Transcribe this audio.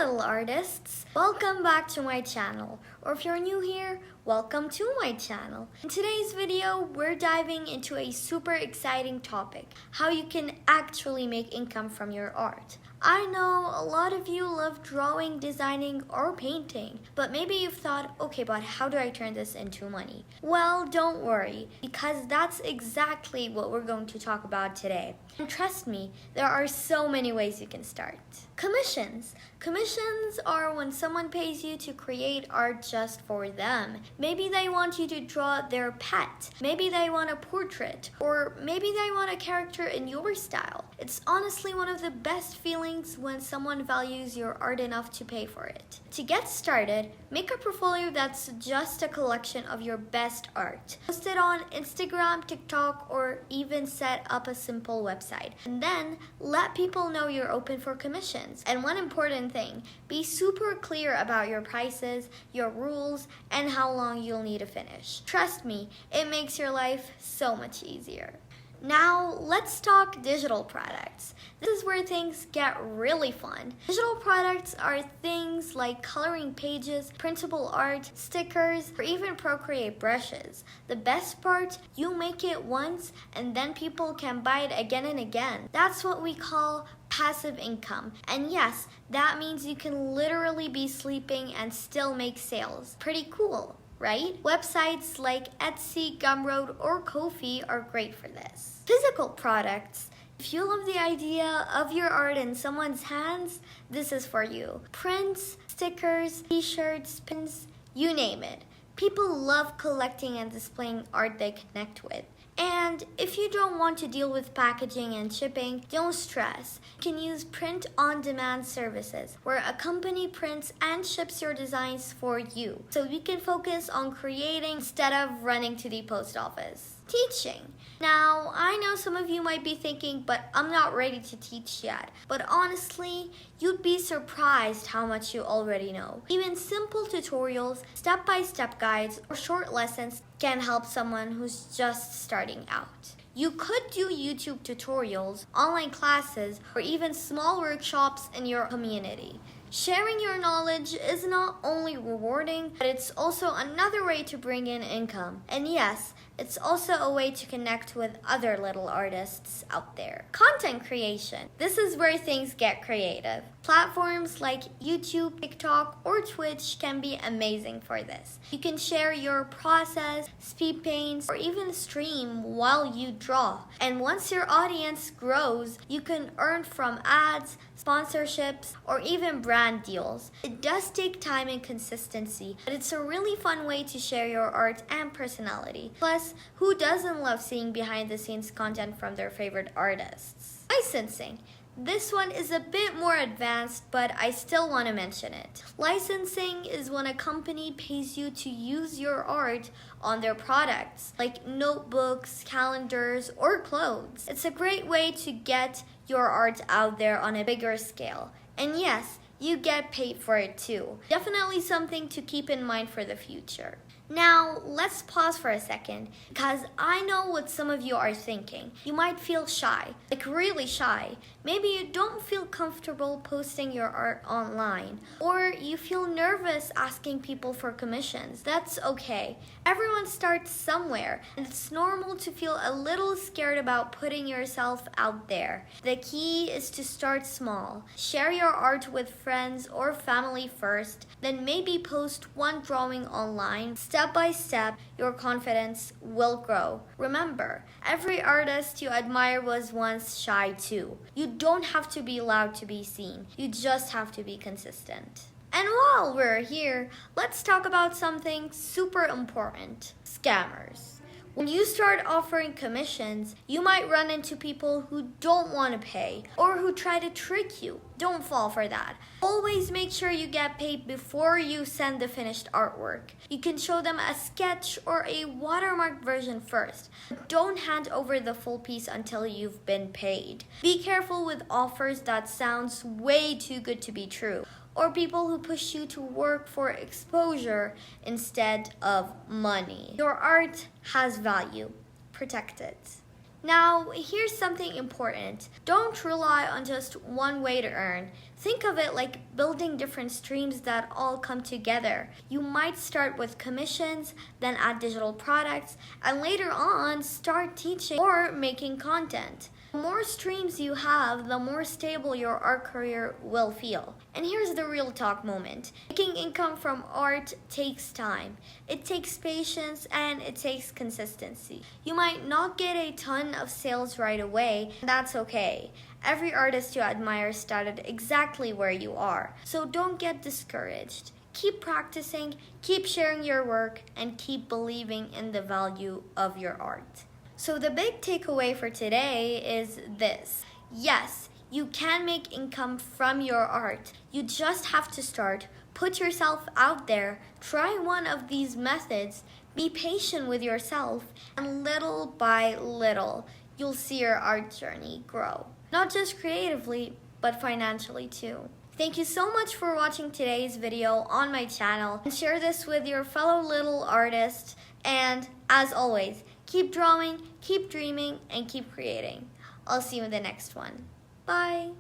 little artists, welcome back to my channel, or if you're new here, welcome to my channel. In today's video, we're diving into a super exciting topic, how you can actually make income from your art. I know a lot of you love drawing, designing, or painting, but maybe you've thought, okay, but how do I turn this into money? Well, don't worry, because that's exactly what we're going to talk about today. And trust me, there are so many ways you can start. Commissions. Commissions are when someone pays you to create art just for them. Maybe they want you to draw their pet. Maybe they want a portrait. Or maybe they want a character in your style. It's honestly one of the best feelings when someone values your art enough to pay for it. To get started, make a portfolio that's just a collection of your best art. Post it on Instagram, TikTok, or even set up a simple website. And then let people know you're open for commissions. And one important thing, be super clear about your prices, your rules, and how long you'll need to finish. Trust me, it makes your life so much easier. Now, let's talk digital products. This is where things get really fun. Digital products are things like coloring pages, printable art, stickers, or even Procreate brushes. The best part, you make it once and then people can buy it again and again. That's what we call passive income. And yes, that means you can literally be sleeping and still make sales. Pretty cool, right? Websites like Etsy, Gumroad, or Ko-fi are great for this. Physical products. If you love the idea of your art in someone's hands, this is for you. Prints, stickers, t-shirts, pins, you name it. People love collecting and displaying art they connect with. And if you don't want to deal with packaging and shipping, don't stress. You can use print-on-demand services, where a company prints and ships your designs for you, so you can focus on creating instead of running to the post office. Teaching. Now, I know some of you might be thinking, but I'm not ready to teach yet. But honestly, you'd be surprised how much you already know. Even simple tutorials, step-by-step guides, or short lessons can help someone who's just starting out. You could do YouTube tutorials, online classes, or even small workshops in your community. Sharing your knowledge is not only rewarding, but it's also another way to bring in income. And yes, it's also a way to connect with other little artists out there. Content creation. This is where things get creative. Platforms like YouTube, TikTok, or Twitch can be amazing for this. You can share your process, speed paints, or even stream while you draw. And once your audience grows, you can earn from ads, sponsorships, or even brand deals. It does take time and consistency, but it's a really fun way to share your art and personality. Plus, who doesn't love seeing behind-the-scenes content from their favorite artists? Licensing. This one is a bit more advanced, but I still want to mention it. Licensing is when a company pays you to use your art on their products, like notebooks, calendars, or clothes. It's a great way to get your art out there on a bigger scale. And yes, you get paid for it too. Definitely something to keep in mind for the future. Now, let's pause for a second, because I know what some of you are thinking. You might feel shy, like really shy. Maybe you don't feel comfortable posting your art online, or you feel nervous asking people for commissions. That's okay. Everyone starts somewhere, and it's normal to feel a little scared about putting yourself out there. The key is to start small. Share your art with friends or family first, then maybe post one drawing online. Step by step, your confidence will grow. Remember, every artist you admire was once shy too. You don't have to be loud to be seen. You just have to be consistent. And while we're here, let's talk about something super important: scammers. When you start offering commissions, you might run into people who don't want to pay or who try to trick you. Don't fall for that. Always make sure you get paid before you send the finished artwork. You can show them a sketch or a watermarked version first. Don't hand over the full piece until you've been paid. Be careful with offers that sounds way too good to be true, or people who push you to work for exposure instead of money. Your art has value. Protect it. Now, here's something important. Don't rely on just one way to earn. Think of it like building different streams that all come together. You might start with commissions, then add digital products, and later on start teaching or making content. The more streams you have, the more stable your art career will feel. And here's the real talk moment. Making income from art takes time. It takes patience and it takes consistency. You might not get a ton of sales right away, and that's okay. Every artist you admire started exactly where you are, so don't get discouraged. Keep practicing, keep sharing your work, and keep believing in the value of your art. So the big takeaway for today is this. Yes, you can make income from your art. You just have to start, put yourself out there, try one of these methods, be patient with yourself, and little by little, you'll see your art journey grow. Not just creatively, but financially too. Thank you so much for watching today's video on my channel, and share this with your fellow little artists. And as always, keep drawing, keep dreaming, and keep creating. I'll see you in the next one. Bye!